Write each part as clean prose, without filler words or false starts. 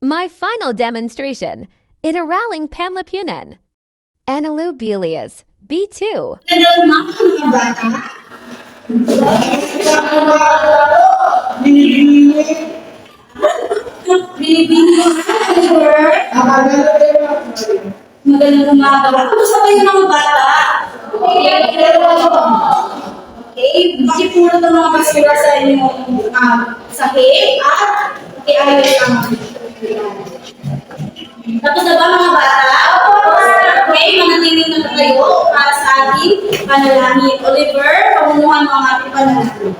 My final demonstration, Iteraling Panlipunan. Analu Bilias, B2. Hello, mga bata. Binibini mo na, Oliver. Magaling gumagawa. Kamusta kayo mga bata? Okay, pakipulot ng mga basura sa inyong sahig at iayos ang tapos na ba mga bata? Okay, manatiling na kayo para sa ating panalangin. Oliver, pamunuhan mo ang ating panalangin.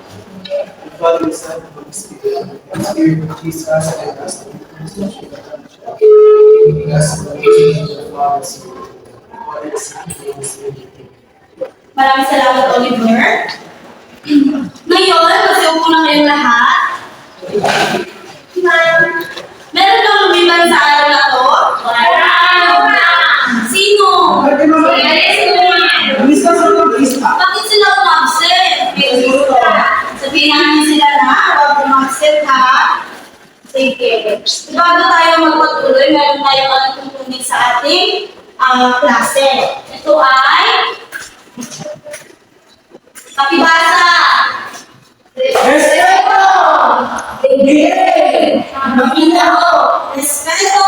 Father, Son, and Holy Spirit, in the Spirit of Jesus, and us the giving us the nature of the Father, Maraming salamat, Oliver. Ngayon, masiupo na kayong lahat. Meron bang lumiban sa araw na to? Sino? Bakit sila umabsent? Sabihin namin sila na, huwag umabsent ha. Sige. Bago tayo magpatuloy, meron tayong tutunin sa ating klase. Ito ay Kapibasa. Respeto. Bigay. Maginaho. Respeto.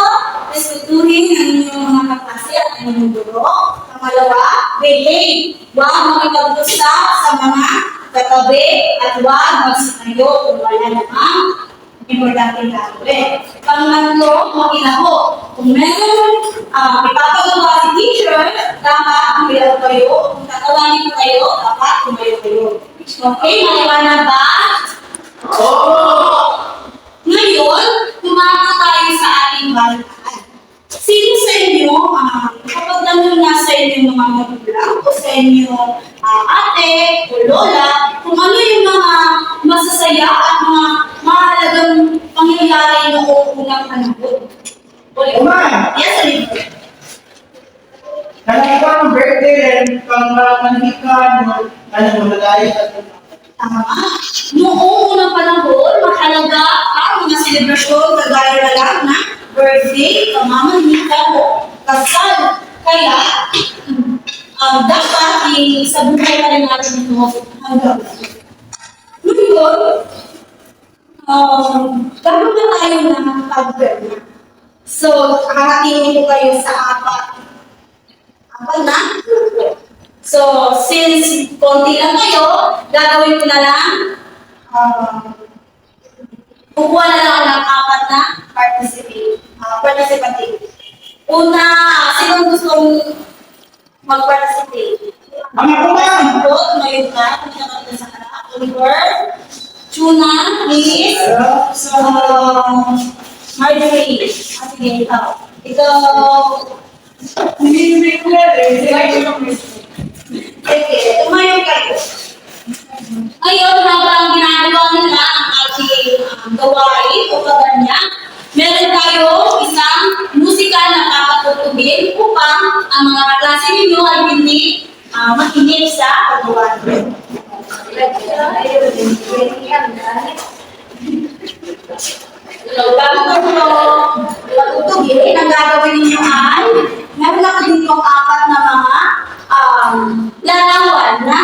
Respetuhin ang inyong mga kaklase at inyong guro. Pangalawa, behave. Huwag makipag-usap sa mga katabi at huwag magsitayo kung wala namang importante gagawin. Pangatlo, makinaho. Kung meron ipapagawa si teacher, dapat umilaw kayo. Kung tatawanin ko kayo, dapat tumayo kayo. Okay, maliwanag ba? Oo! Ngayon, tumago tayo sa ating balitaan. Sino sa inyo, kapag nandun na sa inyo mga magulang o sa inyo ate o lola, kung ano yung mga masasaya at mga mahalagang pangyayari noong unang panahon. Yes, Oliver. Nalagay ka ng birthday rin, pang manhikan, malagay at Tama. Noong unang panahon, mahalaga ang mga selebrasyon kagaya na lang na birthday, pamamanika o kasal. Kaya, dapat isabuhay pa rin natin ito hanggang. Ngayon, bago na tayo ng pag-birthday. So, hahatiin ko kayo sa apat. Apat na? So, since konti lang kayo, gagawin ko na lang, kukuha na lang ng apat na participative. Una, sinong gustong mag-participate? Tumayo ka, pinakita sa harap. Oliver, Chuna, Liz, Marjorie. Sige, ikaw. Ikaw, sige, tumayo kayo. Ngayon, habang ginagawa nila ang ating gawain o kaganya, meron tayo isang musikal na papatutugin upang ang mga kaklase ninyo ay hindi makinig sa paggawa nyo. Bago ko patutugin, ang gagawin ninyo ay meron ako dito apat na mga larawan na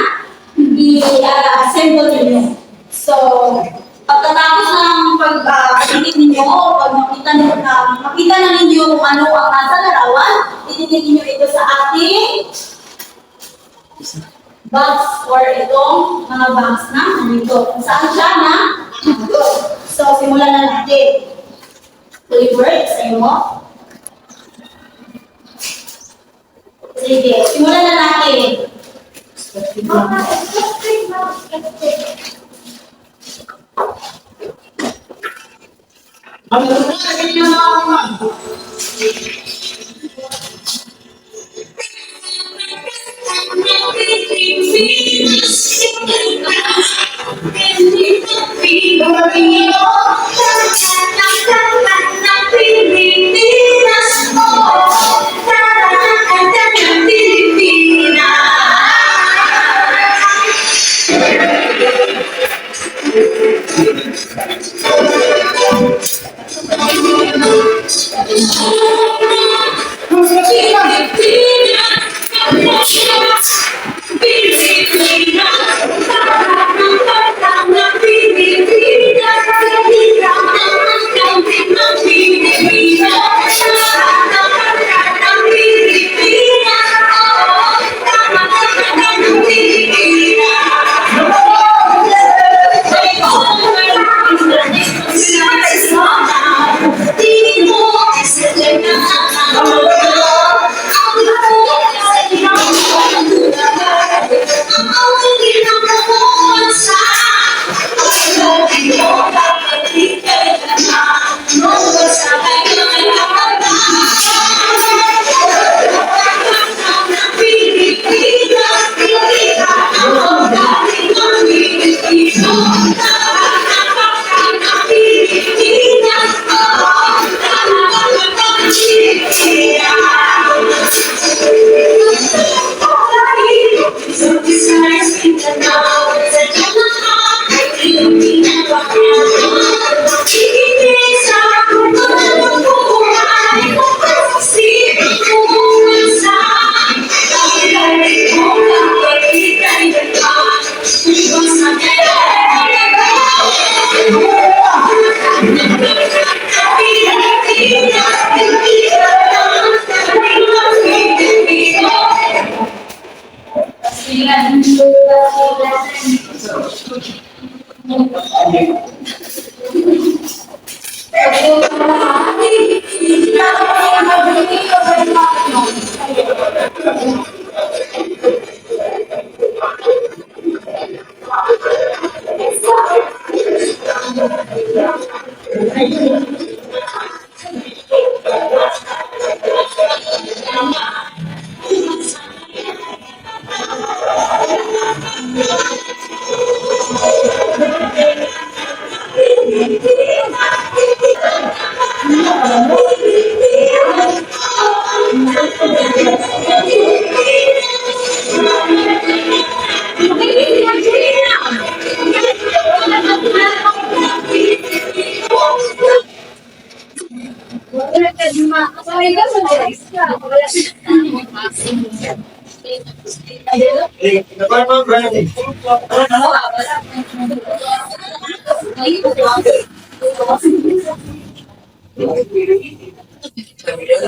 i-assemble ninyo. So, pagkatapos ng pag-inig ninyo, pag makita na ninyo kung ano ang nasa larawan, itinig ninyo ito sa ating box or itong mga box na nandito. Kung saan siya na nandito. So, simulan na natin. Oliver, sa'yo mo. Sige, simulan na natin.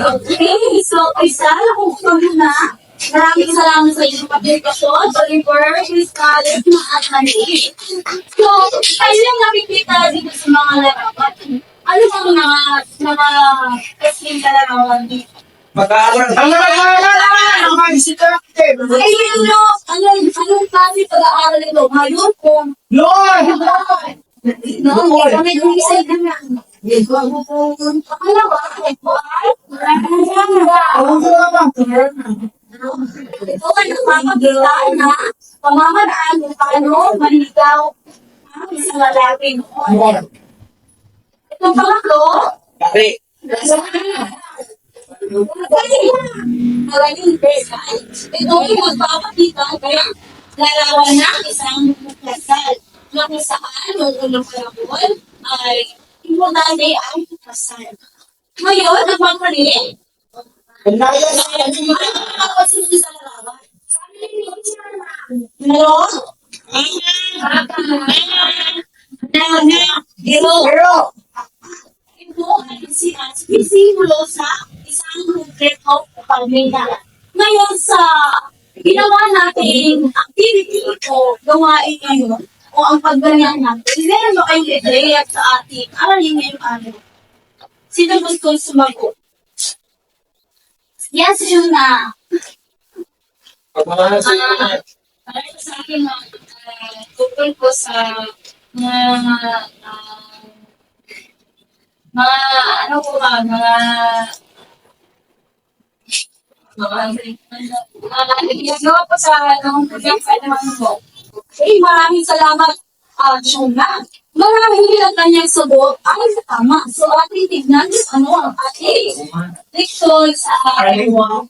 Okay, so isa, nakukuha mo na. Maraming salamat sa inyong aplikasyon, Oliver, Crystal, at Mali. So, tayo yung nakikita dito sa mga larawan. Ano ba mga kasing larawan dito? Mag-aaral. Ay, anong klase pag-aaral ito? Ngayon kung Lord! kami gumisay na nga. Ano ba? Ito ay nagpapagkita na pamamaraan kung paano maligaw ang isang lalaki noon. Itong pangatlo, ito ay magpapakita ng larawan ng isang kasal. Na kung saan, noong unang panahon, ay importante ang kasal. Ngayon, nagpapali, ito ay sisimulo sa isang konkretong pamilya. Ngayon sa ginawa nating activity o gawain ngayon, o ang pagganyan natin, meron ba kayong ideya sa ating aralin ngayong araw? Sino gusto sumagot? Yes, yun na. Para sa akin, tungkol po sa mga, mga, ano po ba, ginagawa po sa nung panahon po. Okay, maraming salamat, Shona. Marahil ang kanyang sagot ay tama. So, ating tignan kung ano ang ating leksyon sa araw.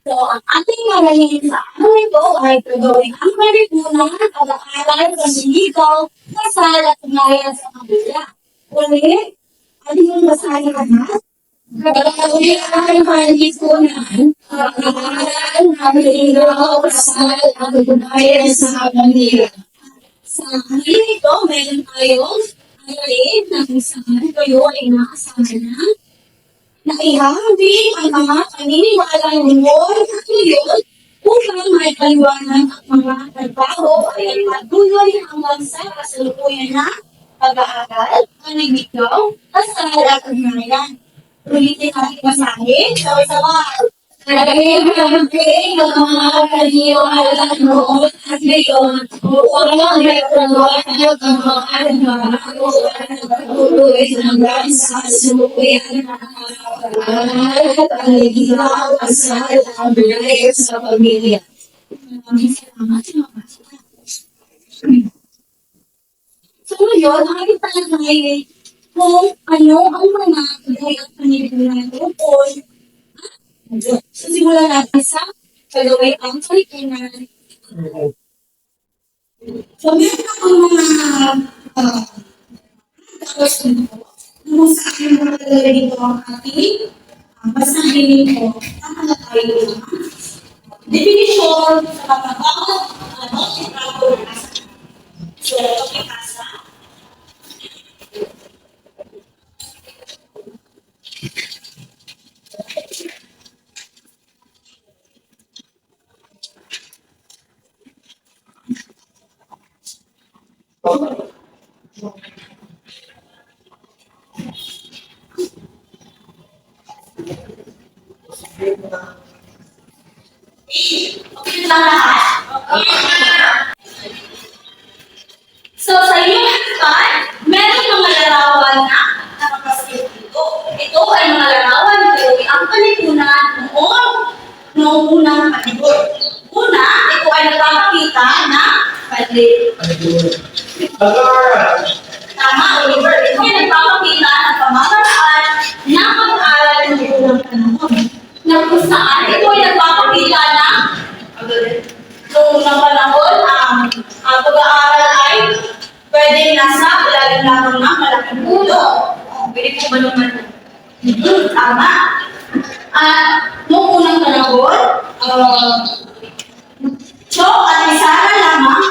So, ang ating malayin sa araw ito ay gagawin ang kalipunan, pag-aaral, panliligaw, kasal at ugnayan sa kabila. Ulit, ano yung basahin naman? Gagawin ang kalipunan, pag-aaral, panliligaw, kasal at ugnayan sa kabila. Sa halin ito, meron tayong alin na kung saan kayo ay nakasama na ihahambing ang mga paniniwalang lingkod at ngayon upang may paliwanag at mga trabaho ay patuloy hanggang sa kasalukuyan na pag-aaral, panliligaw, kasal at ugnayan. Ulitin natin masahin, sabay-sabay. Nag-ihahambing ang mga paniniwalang lingkod at ngayon upang may paliwanag ang mga trabaho ay patuloy hanggang sa kasalukuyan na panliligaw, kasal at ugnayan sa pamilya. Maraming salamat. So ngayon, aking talagay kung ano ang mga bagay at panilipunan tungkol. So simulan natin sa gagawin ang kalipunan. So meron akong mga tapos dito. Kung sa akin mga talagay dito ang ating basahin ko. Tama na tayo dito. Definition sa pagkakaw, kontrado na kasa. So, pagkakasa. Okay lang lahat? So, sa iyong harapan, meron mga larawan na nakapasok dito. Ito ay mga larawan na gawin ang kalipunan noong unang panahon. Una, ito ay nagpapakita na palit. Tama, Oliver. Ito ay nagpapakita ng pamamaraan na pag-aaral ng unang panahon. Na kung saan ito ay nagpapakita na noong unang panahon, ang pag-aaral ay pwedeng nasa ilalim lamang ng malaking pulo. Pwede po ba naman? Tama. At noong unang panahon, chok at isara lamang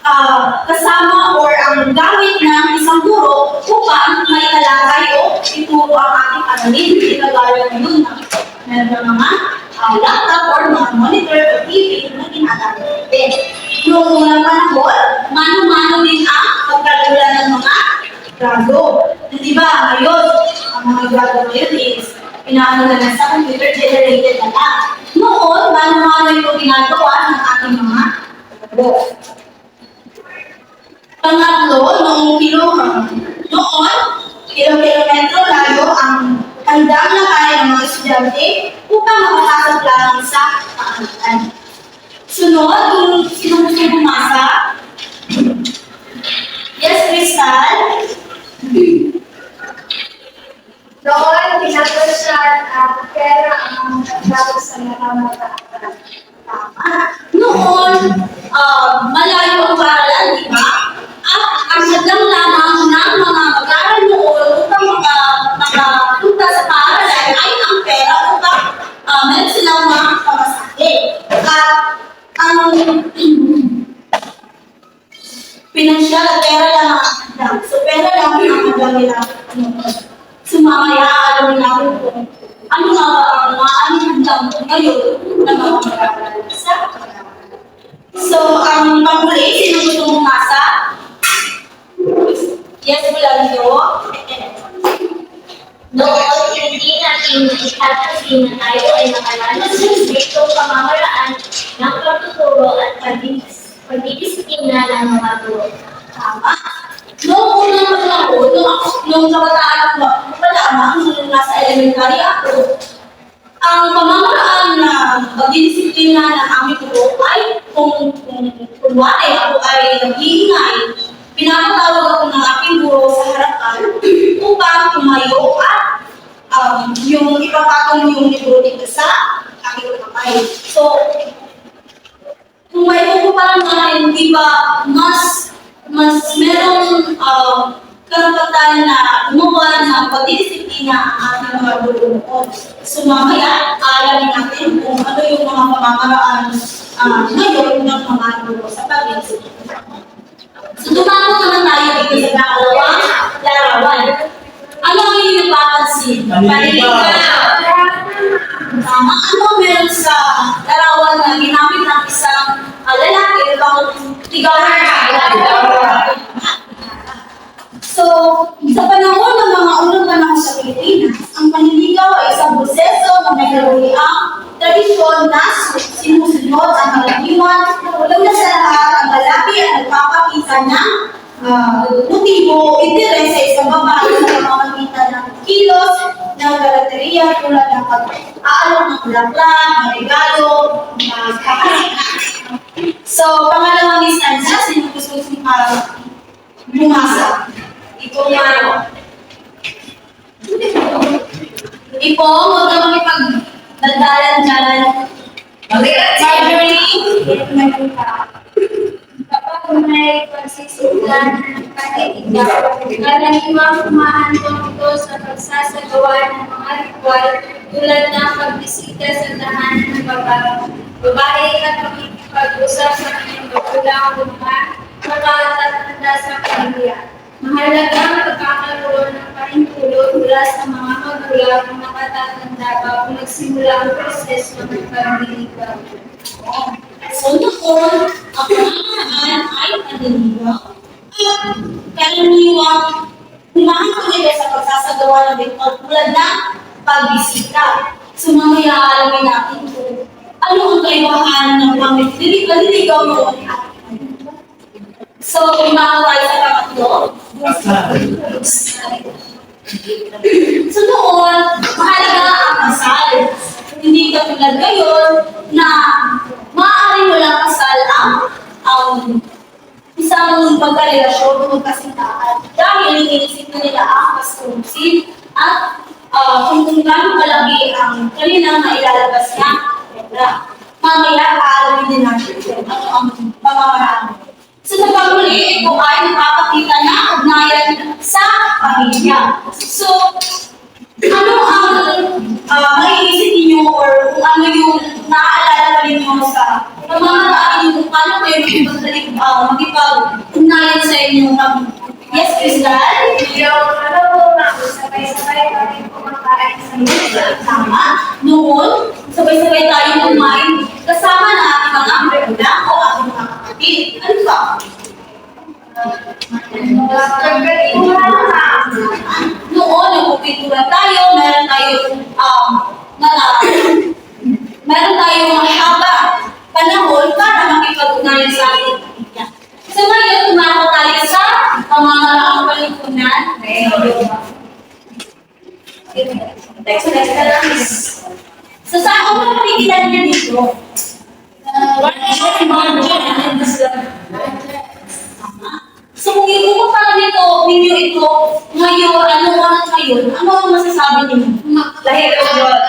ang kasama or ang gamit ng isang guro upang may talakay o ituro ang ating aralin. Pinagala ngayon na meron ng mga laptop or mga monitor o TV na ginagamit natin. Noong unang panahon, mano-mano din ang pagkagalan ng mga grado. Di ba, ngayon, ang mga grado ngayon is pinakagalan na sa computer generated na lang. Noon, mano-mano ito ginagawa ng ating mga grado. Pangatlo, noong kilometro layo ang handang na kaya ng mga estudyante upang makapasok lamang sa paaralan. Sunod, kung sino gusto bumasa? Yes, Crystal? Doon, pinagpasyan at pera ang dapat sa mga Tama. Noon, malayo ang paaralan, di ba? At ang hadlang lamang ng mga mag-aaral noon upang makapunta sa paaralan ay ang pera upang meron silang mga pamasahe. At ang pinansyal at pera lang ang hadlang. So, pera lang ang hadlang nila. So, mamaya alam namin kung ano nga ba ang mga hadlang ngayon na mga mag-aaral sa paaralan. So, ang pag-uli, sino gusto bumasa? Yes, Bulanyo. Noon, hindi natin itatansin na tayo ay nakalanas sa strictong pamamaraan ng pagtuturo at pagdidisiplina ng mga guro. Tama. Noong unang panahon, nung kabataan ako, lamang, nung nasa elementary ako, ang pamamaraan na pagdidisiplina ng aming guro ay kung kunwari ako ay nag-iingay, pinapatawag ako ng aking guro sa harapan upang tumayo at yung ipapatong yung libro dito sa aking kamay. So, kung may kukumparan natin, di ba, mas merong karapatan na gumawa ng pagdidisiplina ang ating mga guru. So mamaya, alamin natin kung ano yung mga pamamaraan ngayon ng mga guru sa pagdidisiplina. So dumako naman tayo dito sa pangalawang larawan. Ano ang inyong napapansin? Paniligaw. Tama. Ano meron sa larawan na ginamit ng isang lalaki upang ligawan na? So, sa panahon ng mga unang panahon sa Pilipinas, ang panliligaw ay isang proseso na may karuliang tradisyon na sinusunod ang karaniwan. Una sa lahat, ang lalaki ay nagpapakita ng motibo, interes sa isang babae sa pamamagitan ng kilos, ng karateriya tulad ng pag-aalok ng bulaklak, ng regalo, ng kakasinan. So, pangalawang instansya, sino gusto para bumasa? Ipong huwag na makipagdaldalan dyan. Marjorie? Kapag may pagsisimula ng panliligaw, karaniwang umahandong ito sa pagsasagawa ng mga ritual tulad ng pagbisita sa tahanan ng babae at pakikipag-usap sa kanyang magulang o mga makatatanda sa pamilya. Mahalaga ang pagkakaroon ng pahintulot mula sa mga magulang na nakatatanda bago magsimula ang proseso ng panliligaw. So, noon, ang pamamaraan ay panliligaw at karaniwang humahandong ito sa pagsasagawa ng ritual tulad ng pagbisita. So, mamaya alamin natin kung ano ang kaibahan ng panliligaw noon. So, umahaw tayo sa pangatlo. So, noon, mahalaga ang kasal. Hindi katulad ngayon na maaaring walang kasal ang isang pagkarelasyon o magkasintahan. Dahil iniisip na nila ang kasunsin at kung gaano kalaki ang kanilang mailalabas na pera. Mamaya, aalamin din natin ano ang pamamaraan. So, sa pagmuli, ito ay napapakita na ugnayan sa pamilya. So, ano ang maiisip ninyo or kung ano yung naaalala pa ninyo sa pamamaraan ninyo kung paano kayo makipag-ugnayan sa inyong pamilya? Yes, Crystal? Yung sabay-sabay kami kumakain sa mesa. Tama. Noon, sabay-sabay tayong kumain kasama na ating mga magulang o ating mga kapatid. Ano ba? Noon, nagpupinturan tayo, meron tayong mahaba panahon para makipag-ugnayan sa ating pamilya. So ngayon, tumako tayo sa pamamaraang palipunan. So saan ko makikita niya dito? So kung ikukumpara ninyo ito ngayon, ano ang masasabi ninyo? Lahir o Diyos?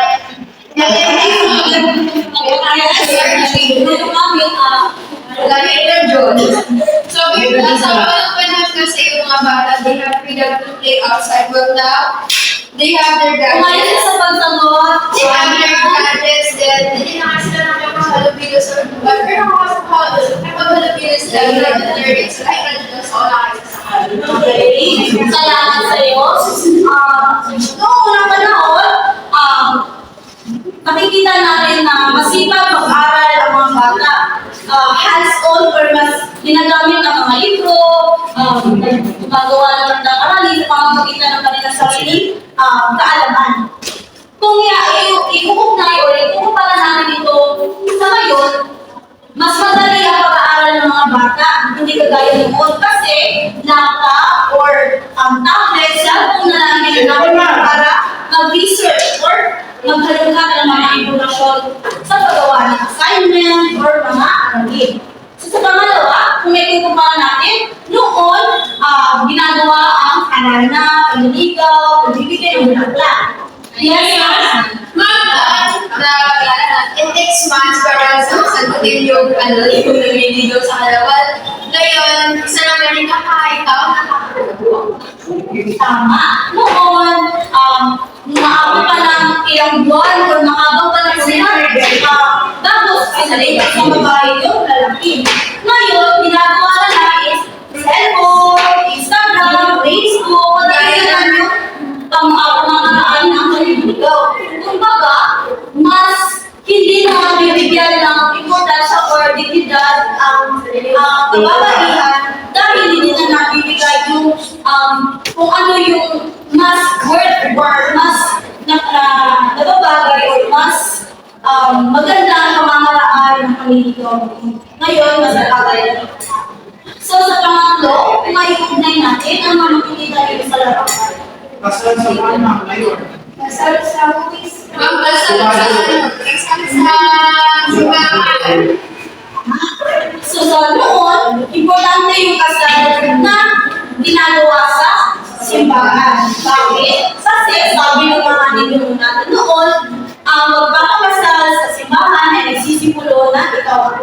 So, before sa mga panahon kasi yung mga bata, they have freedom to play outside, but now, they have their Kumain gadgets. sa pagsagot. They have their gadgets, then, hindi na kasi na namin mga halabilos or but pero kapag halabilos lang, like the lyrics, like, that's all I sa Okay. Salamat sa iyo. Noong unang panahon, nakikita natin na masipag mag-aral ang mga bata. Hands-on or mas ginagamit ang mga libro, gumagawa ng aralin sa pamamagitan ng kanilang sariling kaalaman. Kung ikukugnay or ikukumpara natin ito sa ngayon, mas madali ang pag-aaral ng mga bata. Hindi kagaya noon kasi laptop or tablet, cellphone na lang ginagamit para mag-research or maghalungkat ng mga impormasyon sa paggawa ng assignment or mga aralin. So sa pangalawa, kung may kukumpara natin, noon ginagawa ang arana, panliligaw, pagbibigay ng bulaklak. Yes, It takes months para sagutin yung yung naliligaw sa kalawal. Ngayon, isa lang na rin ikaw nakakagawa. Tama. Noon, maabot pa ng ilang buwan or maabot pa ng tapos pinalipat sa babae yung lalaki. Ngayon, ginagawa na lang is cellphone, Instagram, Facebook, dahil na yung pang-apamaan ng kaliligaw. Kumbaga, mas hindi na bibigyan ng importansya or dignidad ang kababaihan dahil hindi na nabibigay yung kung ano yung mas worth or mas nababagay or mas maganda ang pamamaraan ng kaliligaw. Ngayon, mas nabagay na. So, sa pangatlo, may ugnay natin ang mga makikita dito sa larawan. Kasal sa mana ngayon. Kasal sa movies. Kasal sa simbahan. So sa noon, importante yung kasal na ginagawa sa simbahan. Bakit? Kasi sabi ng mga ninyo natin noon, ang magpapakasal sa simbahan ay nagsisipulo na ikaw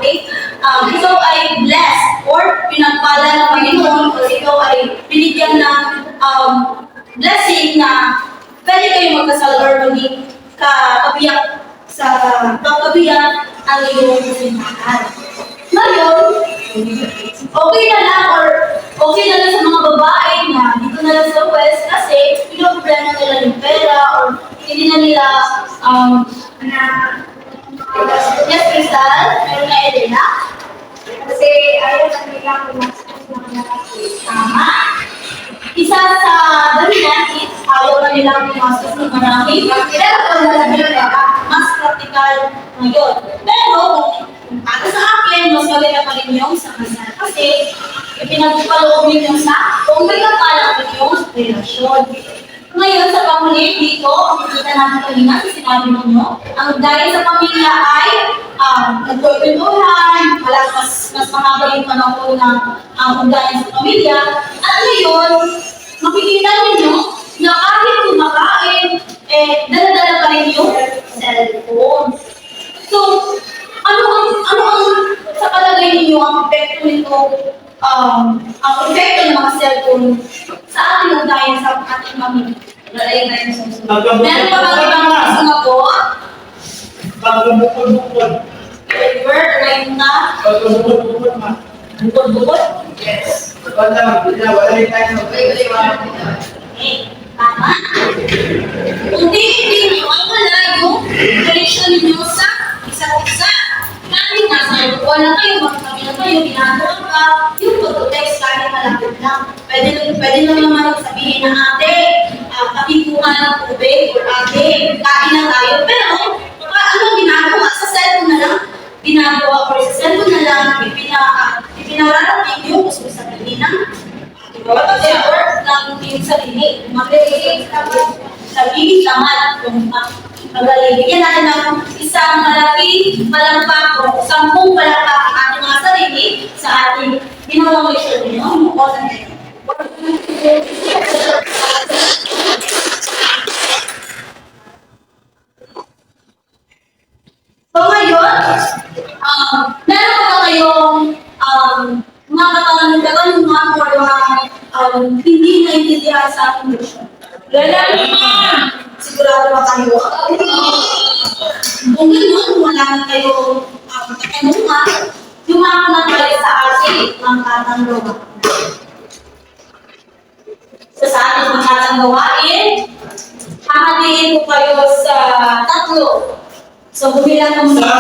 ay blessed or pinagpala ng Panginoon o ikaw ay binigyan ng blessing na pwede kayo magkasal or maging kabiyak sa pagkabiyak ang iyong simbahan. Ngayon, okay na lang or okay na lang sa mga babae na dito na lang sa West kasi pinoproblema nila yung pera or hindi na nila yes, Crystal, meron na Elena. Kasi ayaw na nilang pumasok ng malaki. Tama. Isa sa dahilan is ayaw na nilang pumasok ng marami. Pero kung nalagyan ka, mas practical ngayon. Pero kung para sa akin, mas maganda pa rin yung sa kasal. Kasi ipinagpaloob ninyo sa kung may kapalang yung relasyon. Ngayon, sa panghuli dito, ang nakita natin kanina sa sinabi ninyo, ang dahil sa pamilya ay nagkwentuhan, mas mahaba yung panahon ng ugnayan sa pamilya. At ngayon, makikita ninyo na kahit kumakain, dala-dala pa rin yung cellphone. So, ano ang sa palagay ninyo ang epekto nito, ang epekto ng mga cellphone sa ating ugnayan sa ating pamilya? Meron pa bang ibang gusto magot? Pagkabukod-bukod. Word, right na? Pagkabukod-bukod ma. Bukod-bukod? Yes. Wala rin tayo. Okay, tama. Kung hindi nyo, wala yung connection ninyo sa isa't isa. Kahit nasa lupa na kayo, magkami na kayo, ginagawa ka, yung pag-text kahit malapit lang. Pwede naman sabihin na ate, pakikuha ng tubig, or ate, kain na tayo. Pero, ano ginagawa? Sa cellphone na lang, ginagawa, or sa cellphone na lang, ipinararating yung gusto sa sarili ng or ng yung sarili. Magbibigay sarili naman kung magaling. Natin ng isang malaking palakpak o 10 palakpak ang ating mga sarili sa ating ginawang mission ninyo. So ngayon, meron pa kayong mga katanungan or mga hindi naintindihan sa ating mission. Wala naman! Sigurado ba kayo? Kung gano'n, wala na kayong katanungan, yumako na tayo sa ating mga katanungan. Sa ating mga katanungan, hahatiin ko kayo sa 3. So, bumilang ka muna.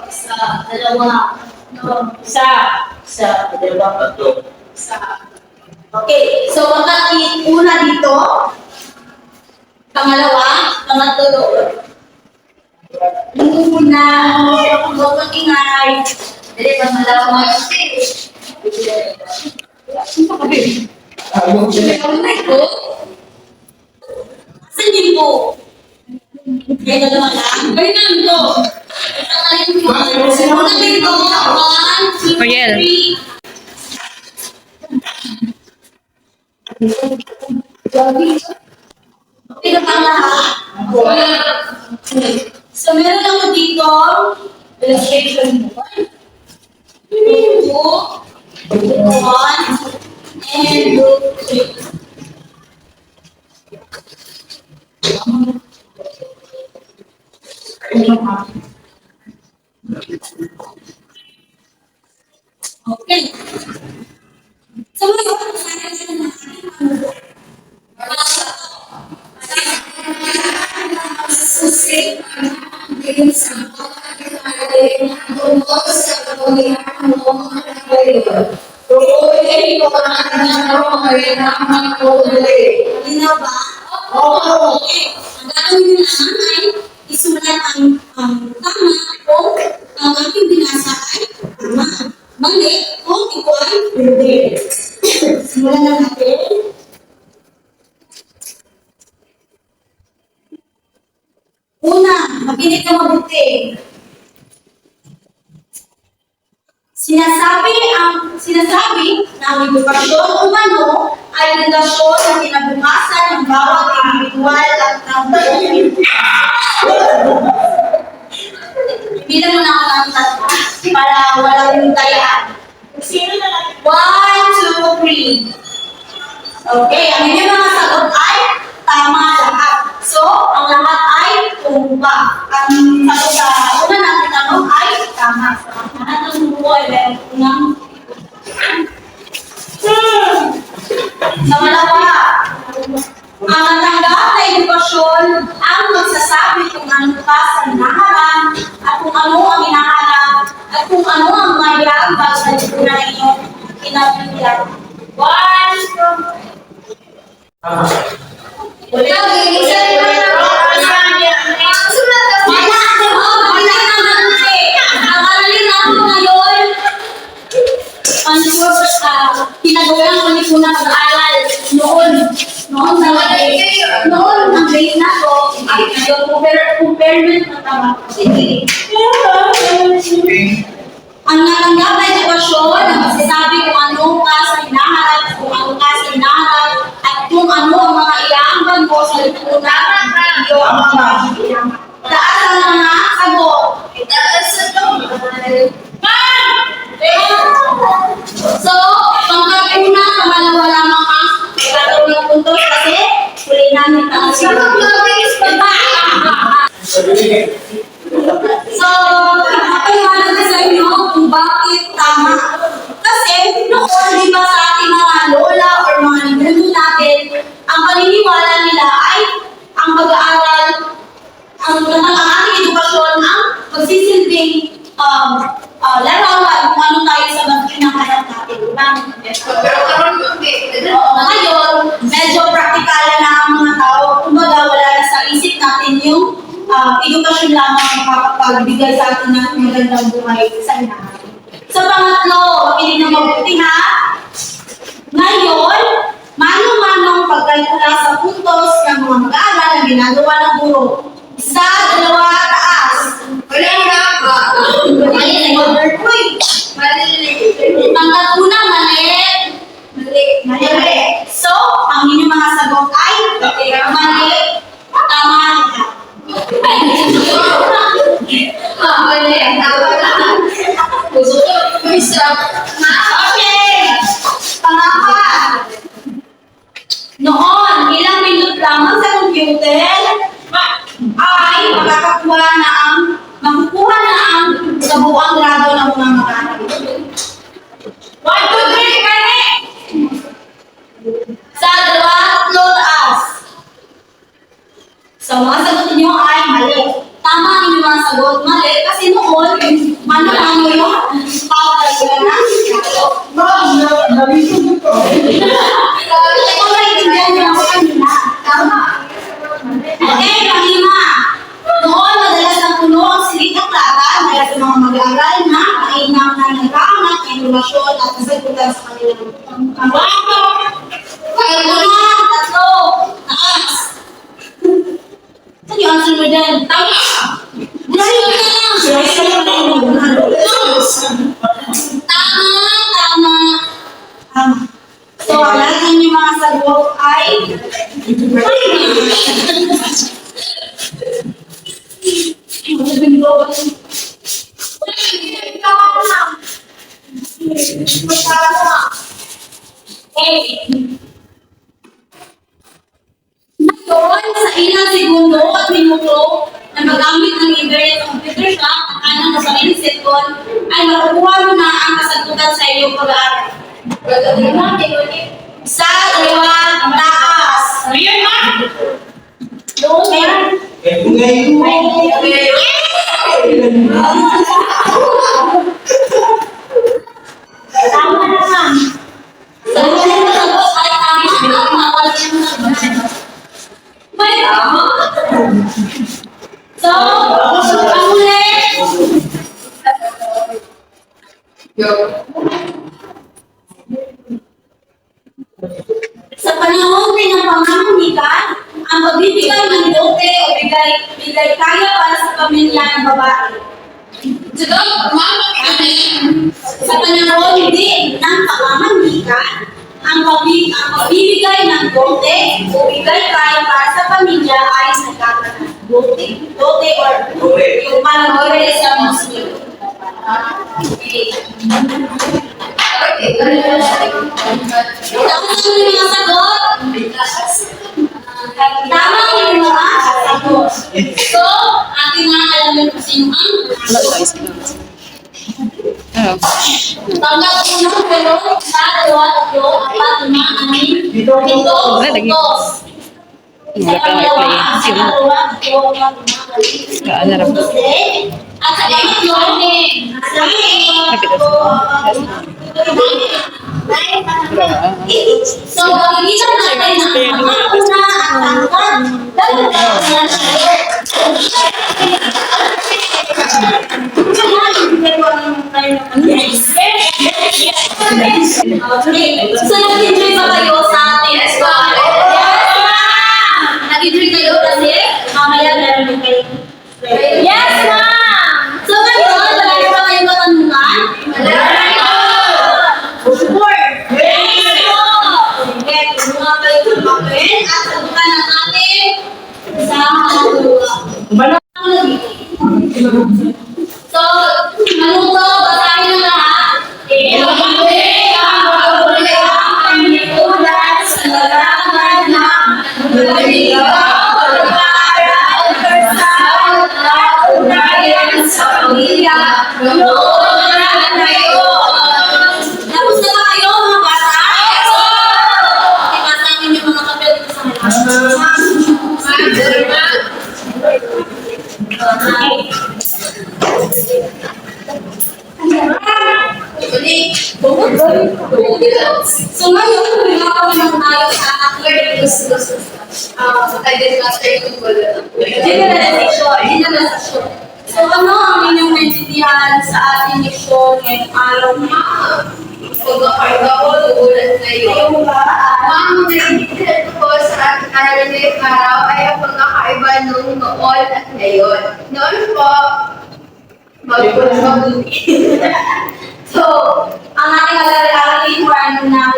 Isa, dalawa, isa, dalawa, isa. Okay, so pagkat una dito, pangalawa, pangatlo. Una, huwag mag-ingay. Dali, pangalawa. Saan din po? Kaya dalawa lang. Fernando! Una dito, 1, 2, 3. Okay na pang lahat? Okay. So, meron ako dito, illustration 1, 2, 1, and 2, 3. Okay. So, ngayon, Malinaw ba? Oo. Okay. Ang gagawin nyo lang ay isulat ang tama kung ang aking binasa ay tama. Mali kung ito ay hindi. Simulan na natin. Una, makinig ka mabuti. Sinasabi na ang edukasyon umano ay relasyon sa kinabukasan ng bawat individual at ng buong. Bilang mo na ako ng tatlo para walang tayaan. 1, 2, 3. Okay, ang inyong mga sagot ay tama lahat. So, ang lahat ay tumba. Ang sagot sa una natin tanong ay tama. So, ang lahat ng buo ay meron unang sa malawa. Ang natanggap na edukasyon ang magsasabi kung ano pa sa hinaharap at kung ano ang hinaharap at kung ano ang mayabag sa lipunan ng inyong kinabigyan. 1, 2, pinagawa ko ni Kuna pag-aaral noon ang grade na ko ay compared na tama. Sige. Ang natanggap na edukasyon ang magsasabi kung ano ka sa hinaharap, kung ano ka sa hinaharap, at kung ano ang mga iaambag mo sa lipunan ng iyong taas ang mga sagot. So, pangkapuna, kamalawa lamang ang katulong puntos kasi huli namin ang So, napaliwanag ko sa inyo kung bakit tama. Kasi, noon, di ba sa ating mga lola or mga ninuno natin, ang paniniwala nila ay ang pag-aaral, ang ating edukasyon, ang magsisilbing larawan kung ano tayo sa pinahanap natin. Diba? Ngayon, medyo practical na ang mga tao. Kumbaga, wala na sa isip natin yung edukasyon lamang ang makapagbigay sa atin ng magandang buhay sa hinaharap. Sa pangatlo, makinig na mabuti ha. Ngayon, mano-manong pagkalkula sa puntos ng mga mag-aaral na ginagawa ng guro. 1, 2, taas. Tanggal una, mali. So, ang inyong mga sagot ay mali, tama. Okay. Pangapa. Noon, ilang minute lamang sa computer ay makukuha na ang kabuuan grado ng mga mag-aaral. 1, 2, 3, kani! Sa 2, 3, taas. So, mga sagot niyo ay mali. Tama ang inyong mga sagot, mali. Kasi noon, mano-mano yung pagkalkula ng grado. Kung naiintindihan niyo ako kanina, tama. Okay, panglima. Noon, madalas ang puno ang silid ng lahat dahil sa mga mag-aaral na mainam na nagkaanak ng relasyon at nasagutan sa kanilang pangkabato. Kaya muna, 3, taas. Saan yung answer mo dyan? Tama! Dahil na lang! Tama! So, lahat ng mga sagot ay Ngayon, sa ilang segundo at minuto na magamit ng internet computer ka, ang kanang nasa second ay makukuha mo na ang kasagutan sa iyong pag-aaral. Sa dalawa, taas. Ngayon, ma? Doon, yan. Tama na, ma'am. Sa mga sagot ay tama at mawala yung sagot. May tama. So, ang ulit. Sa panahon din ng pamamanikan, ang pagbibigay ng dote o bigay kaya para sa pamilya ng babae. Sa panahon din ng pamamanikan, ang pagbibigay ng dote o bigay kaya para sa pamilya ay nagkakaroon. Dote or yung panahon sa Muslim. Okay. Tapos yung mga sagot. Tama yung mga sagot. So, ating mga alamin kung sino ang tanggap ko na pero sa dalawa, tatlo, apat, lima, anim, pito, dos. Sa pangalawa, sa dalawa, tatlo, apat, lima, anim, dos din. At sa pangatlo, so, pag-iisan natin ang mga una at tangkat. So, nag-enjoy ba kayo sa ating squad? Yes, ma'am! Nag-enjoy kayo kasi mamaya meron din kayo. Yes, ma'am! So, ngayon, marami ba kayong katanungan? Sure! Yes! Okay, kumuha kayo ng papel at sagutan ng ating sa mga So, manuto, basahin na lahat. Ipagpapit ang pagkulang ang likudan sa larangan ng magaligaw, pag-aaral, kasal, at ugnayan sa pamilya. Noon na ngayon. Tapos na ba kayo, mga bata? Okay, basahin yung mga kapel dito sa So ngayon, lumakaw naman tayo sa generalization. So ano ang inyong naintindihan sa ating leksyon ngayong araw na? Yung ba? Ma'am, narinig ko sa ating araw ngayong araw ay ang pagkakaiba nung noon at ngayon. Noon po, mabuti. So, ang ating alalaking or ano na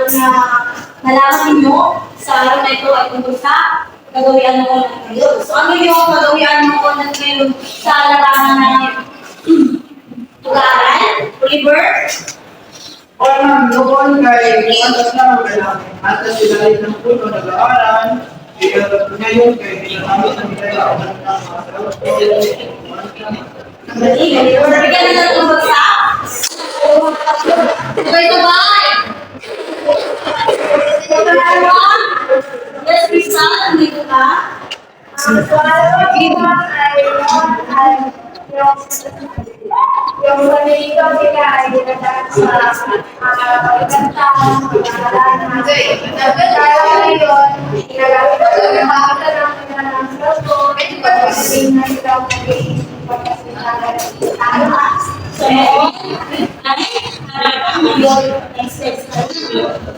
nalaman ninyo sa araw na ito ay tungkol sa gagawian mo ng ngayon. So, ano yung gagawian mo ng ngayon sa larangan ng pag-aaral, Oliver? Or ma'am, noon kay Kumantas lang ang kailangan. At sila rin ng puno nag-aaral. Ngayon kay ginamit ang kailangan ng mga sagot. Bigyan na natin bagsak. Sabay-sabay. Yes, Crystal, nandito ka? Yung panito nila ay dinadaan sa pagkantahan, pag-aaralan. Kaya yun, ginagamit ko yung makakita ng pagkantahan ko, pagkasin na ito ang naging pagkasinalan. So, next.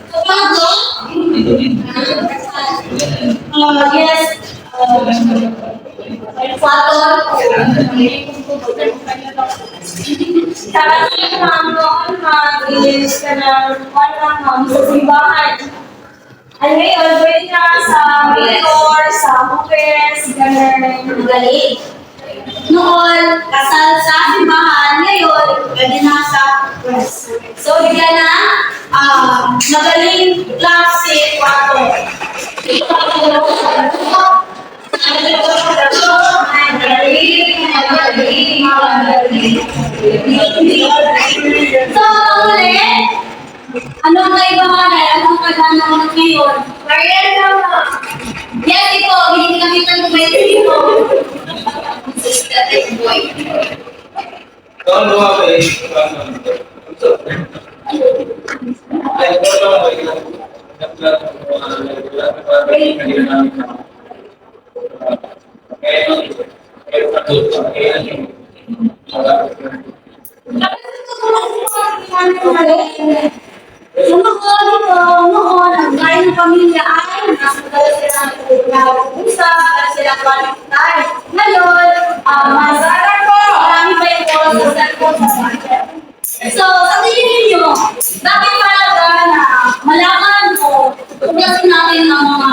So, Pablo? Yes. Equator. Sabi ma'am noon, mag-release ka ng walang sa simbahan. Ay, ngayon, pwede na sa mayor, sa hookers, ganun. Magaling. Noon, kasal sa simbahan, ngayon, pwede na sa press. So, bigyan na, magaling klase 4. So, ulit, anong kaibahan? Anong kaibahan ngayon? Marian na. Yes, ito, hindi nakita ko may ito. Sister boy. Kawan dua kali. Noon, ang gaya ng pamilya ay nasa sila ng pusa, sila kwalitay. Ngayon, marami pa yung sa cellphone sa market. So, sa tingin ninyo, bakit mahalaga na malaman o tuklasin natin ang mga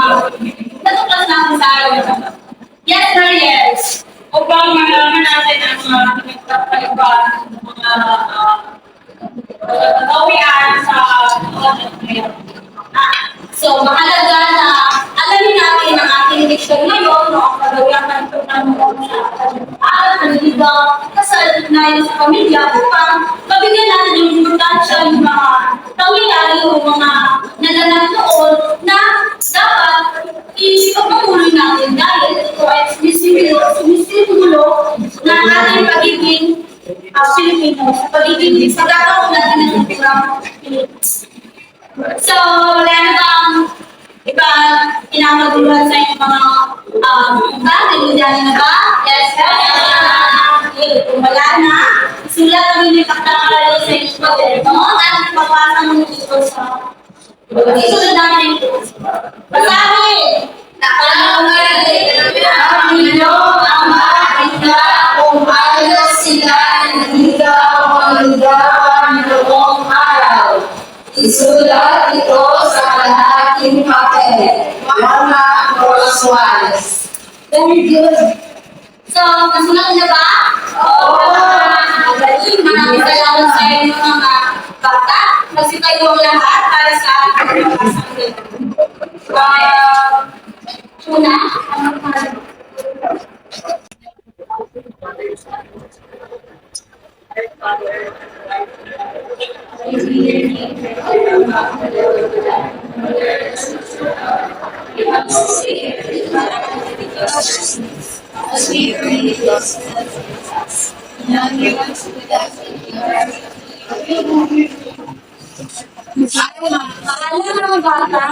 natuklas natin sa araw? Yes, sir, yes. Upang malaman natin ang mga pinagpapaliban ng mga kawian sa ngayon. So, mahalaga na alamin natin ang ating leksyon ngayon, no, ang kagawian ng at maniligaw, kasal na yun sa pamilya upang mabigyan natin ng importansya yung mga kawian yung mga naganak noon na dapat ipagpamuloy natin dahil ito ay sumisimulo na ating pagiging Pilipino, sa pagiging pagkakaroon natin ng kulturang Pilipinas. So, wala na bang iba pinamaguluhan sa inyong mga bagay? Nandiyan na ba? Yes, sir. Okay, kung wala na, sulat kami ng pagkakalalo sa inyong pag-ito at ipapasa mo dito sa isunod namin ito. Basahin! Nakakagaling ang inyong ama, ina, kung ano sila naligaw ang ligawan noong araw. Isulat ito sa kalahating papel, mga crosswise. Very good. So, nasulat na ba? Oo! Magaling! Maraming salamat sa inyo mga bata. Magsitayo ang lahat para sa ating pagkasabi. Una, Paalam mga bata.